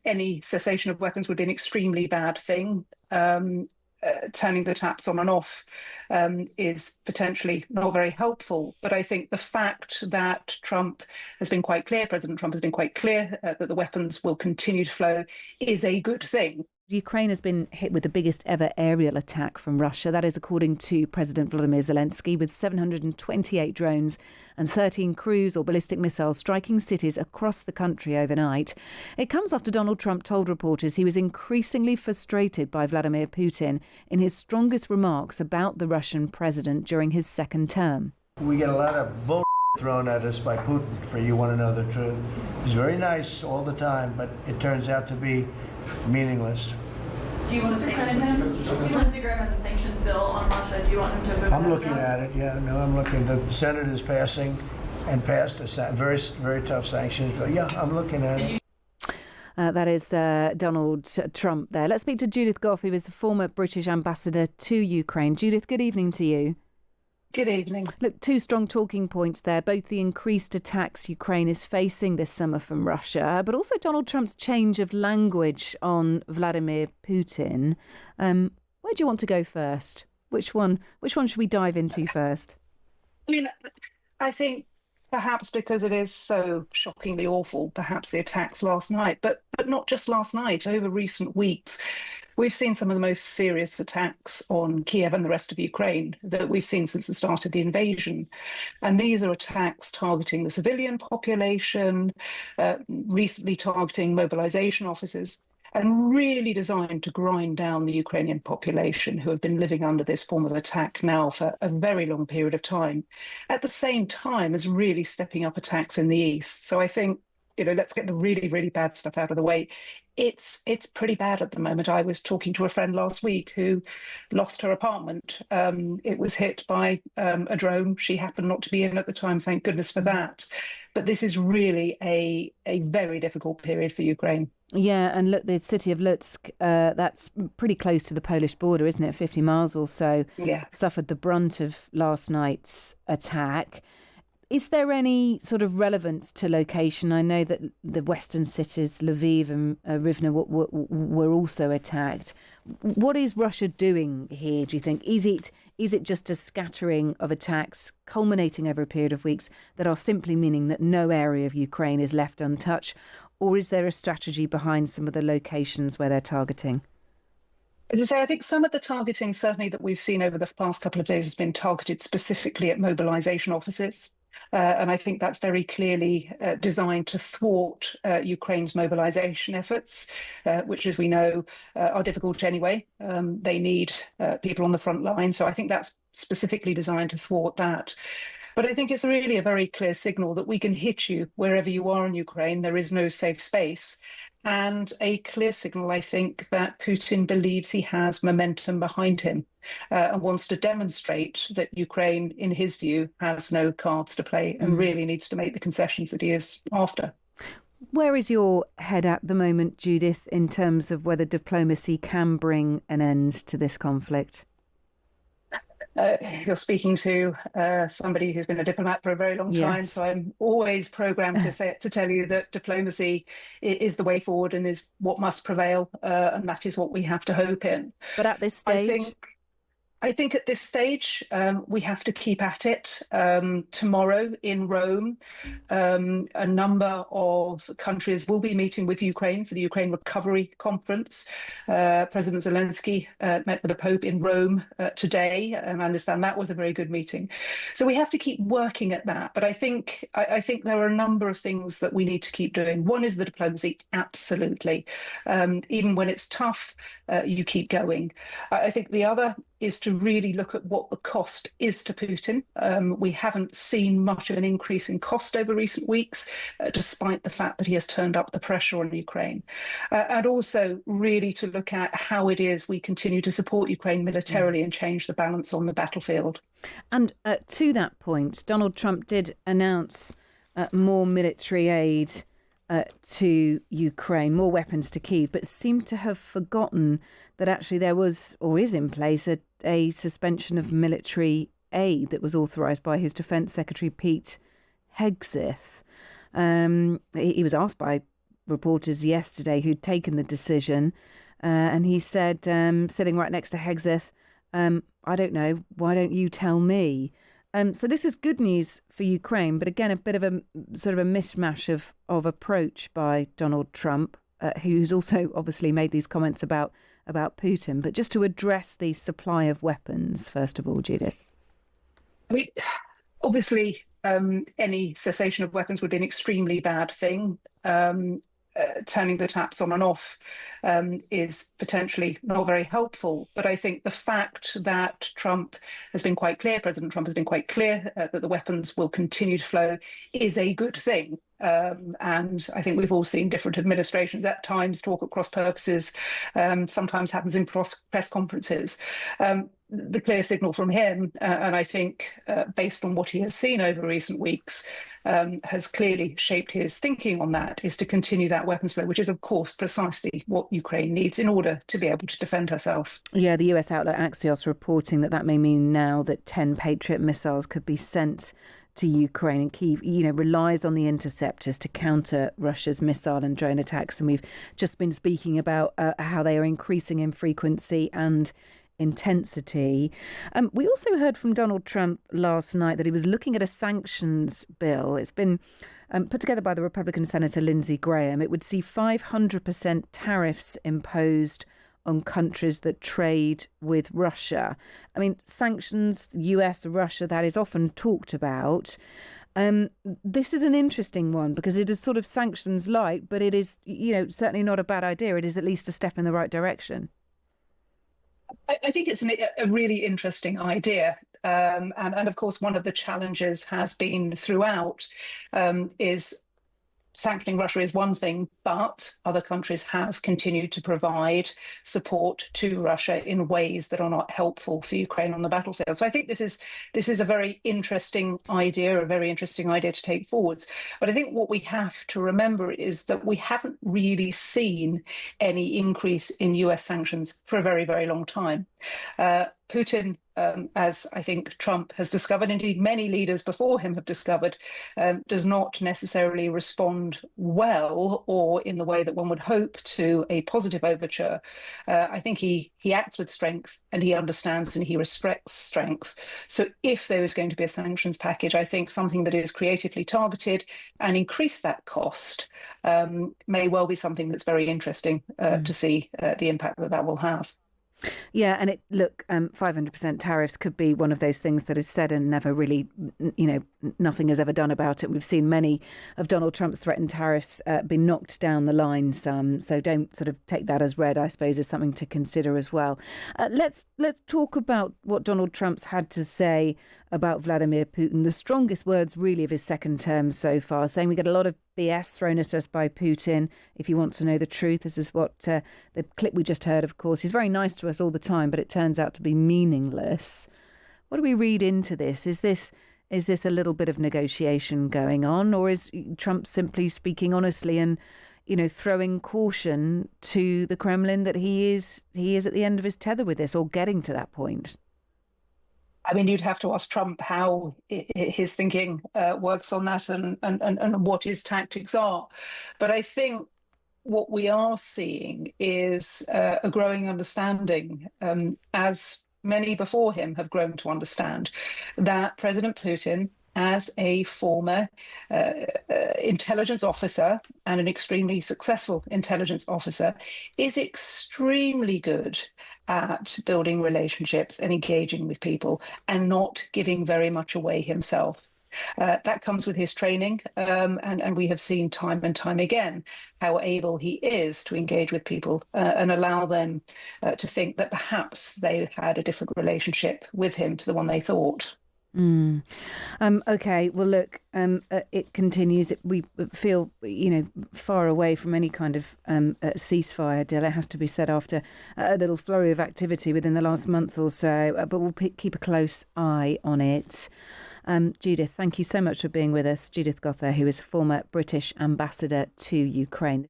any cessation of weapons would be an extremely bad thing. Turning the taps on and off is potentially not very helpful. But I think the fact that President Trump has been quite clear that the weapons will continue to flow is a good thing. Ukraine has been hit with the biggest ever aerial attack from Russia. That is according to President Volodymyr Zelensky, with 728 drones and 13 cruise or ballistic missiles striking cities across the country overnight. It comes after Donald Trump told reporters he was increasingly frustrated by Vladimir Putin in his strongest remarks about the Russian president during his second term. We get a lot of bull thrown at us by Putin, for you want to know the truth. He's very nice all the time, but it turns out to be meaningless. Do you want to sanction him? Lindsey Graham has a sanctions bill on Russia. Do you want him to vote? I'm looking at it, yeah. No, I'm looking. The Senate is passing and passed a very, very tough sanctions bill. Yeah, I'm looking at it. That is Donald Trump there. Let's speak to Judith Gough, who is the former British ambassador to Ukraine. Judith, good evening to you. Good evening. Look, two strong talking points there, both the increased attacks Ukraine is facing this summer from Russia, but also Donald Trump's change of language on Vladimir Putin. Where do you want to go first? Which one should we dive into first? I mean, I think perhaps because it is so shockingly awful, perhaps the attacks last night, but not just last night, over recent weeks, we've seen some of the most serious attacks on Kiev and the rest of Ukraine that we've seen since the start of the invasion. And these are attacks targeting the civilian population, recently targeting mobilization officers, and really designed to grind down the Ukrainian population who have been living under this form of attack now for a very long period of time, at the same time as really stepping up attacks in the east. So I think, let's get the really, really bad stuff out of the way. It's pretty bad at the moment. I was talking to a friend last week who lost her apartment. It was hit by a drone. She happened not to be in at the time, thank goodness for that. But this is really a very difficult period for Ukraine. Yeah, and look, the city of Lutsk, that's pretty close to the Polish border, isn't it? 50 miles or so. Yeah. Suffered the brunt of last night's attack. Is there any sort of relevance to location? I know that the western cities, Lviv and Rivne, were also attacked. What is Russia doing here, do you think? Is it just a scattering of attacks culminating over a period of weeks that are simply meaning that no area of Ukraine is left untouched? Or is there a strategy behind some of the locations where they're targeting? As I say, I think some of the targeting, certainly that we've seen over the past couple of days, has been targeted specifically at mobilization offices. And I think that's very clearly designed to thwart Ukraine's mobilization efforts, which, as we know, are difficult anyway. They need people on the front line. So I think that's specifically designed to thwart that. But I think it's really a very clear signal that we can hit you wherever you are in Ukraine. There is no safe space. And a clear signal, I think, that Putin believes he has momentum behind him and wants to demonstrate that Ukraine, in his view, has no cards to play and really needs to make the concessions that he is after. Where is your head at the moment, Judith, in terms of whether diplomacy can bring an end to this conflict? You're speaking to somebody who's been a diplomat for a very long time, Yes. so I'm always programmed to tell you that diplomacy is the way forward and is what must prevail, and that is what we have to hope in. But at this stage? I think at this stage, we have to keep at it. Tomorrow in Rome, a number of countries will be meeting with Ukraine for the Ukraine Recovery Conference. President Zelensky met with the Pope in Rome today, and I understand that was a very good meeting. So we have to keep working at that. But I think there are a number of things that we need to keep doing. One is the diplomacy, absolutely. Even when it's tough, you keep going. I think the other is to really look at what the cost is to Putin. We haven't seen much of an increase in cost over recent weeks, despite the fact that he has turned up the pressure on Ukraine. And also really to look at how it is we continue to support Ukraine militarily and change the balance on the battlefield. And to that point, Donald Trump did announce more military aid to Ukraine, more weapons to Kyiv, but seemed to have forgotten that actually there was, or is in place, a suspension of military aid that was authorised by his Defence Secretary Pete Hegseth. He was asked by reporters yesterday who'd taken the decision, and he said, sitting right next to Hegseth, I don't know, why don't you tell me? So this is good news for Ukraine, but again, a bit of a sort of a mismatch of approach by Donald Trump, who's also obviously made these comments about Putin. But just to address the supply of weapons, first of all, Judith. I mean, obviously, any cessation of weapons would be an extremely bad thing. Turning the taps on and off is potentially not very helpful. But I think the fact that President Trump has been quite clear that the weapons will continue to flow is a good thing. And I think we've all seen different administrations at times talk at cross purposes, sometimes happens in press conferences. The clear signal from him, and I think based on what he has seen over recent weeks, has clearly shaped his thinking on that, is to continue that weapons flow, which is, of course, precisely what Ukraine needs in order to be able to defend herself. Yeah, the US outlet Axios reporting that may mean now that 10 Patriot missiles could be sent to Ukraine, and Kyiv, relies on the interceptors to counter Russia's missile and drone attacks. And we've just been speaking about how they are increasing in frequency and intensity. We also heard from Donald Trump last night that he was looking at a sanctions bill. It's been put together by the Republican Senator Lindsey Graham. It would see 500% tariffs imposed on countries that trade with Russia. I mean, sanctions, US, Russia, that is often talked about. This is an interesting one because it is sort of sanctions light, but it is, certainly not a bad idea. It is at least a step in the right direction. I think it's a really interesting idea. And of course, one of the challenges has been throughout is sanctioning Russia is one thing, but other countries have continued to provide support to Russia in ways that are not helpful for Ukraine on the battlefield. So I think this is a very interesting idea, to take forwards. But I think what we have to remember is that we haven't really seen any increase in US sanctions for a very, very long time. Putin, as I think Trump has discovered, indeed many leaders before him have discovered, does not necessarily respond well or in the way that one would hope to a positive overture. I think he acts with strength and he understands and he respects strength. So if there is going to be a sanctions package, I think something that is creatively targeted and increase that cost may well be something that's very interesting to see the impact that will have. Yeah, and 500% tariffs could be one of those things that is said and never really, nothing is ever done about it. We've seen many of Donald Trump's threatened tariffs be knocked down the line some. So don't sort of take that as read, I suppose, as something to consider as well. Let's talk about what Donald Trump's had to say about Vladimir Putin. The strongest words really of his second term so far, saying we get a lot of BS thrown at us by Putin. If you want to know the truth, this is what the clip we just heard, of course. He's very nice to us all the time, but it turns out to be meaningless. What do we read into this? Is this a little bit of negotiation going on, or is Trump simply speaking honestly and, throwing caution to the Kremlin that he is at the end of his tether with this, or getting to that point? I mean, you'd have to ask Trump how his thinking works on that and what his tactics are. But I think what we are seeing is a growing understanding, as many before him have grown to understand, that President Putin, as a former intelligence officer and an extremely successful intelligence officer, is extremely good at building relationships and engaging with people and not giving very much away himself. That comes with his training, and we have seen time and time again how able he is to engage with people and allow them to think that perhaps they had a different relationship with him to the one they thought. Okay, well, look, it continues. We feel, far away from any kind of ceasefire deal. It has to be said after a little flurry of activity within the last month or so, but we'll keep a close eye on it. Judith, thank you so much for being with us. Judith Gotha, who is former British ambassador to Ukraine.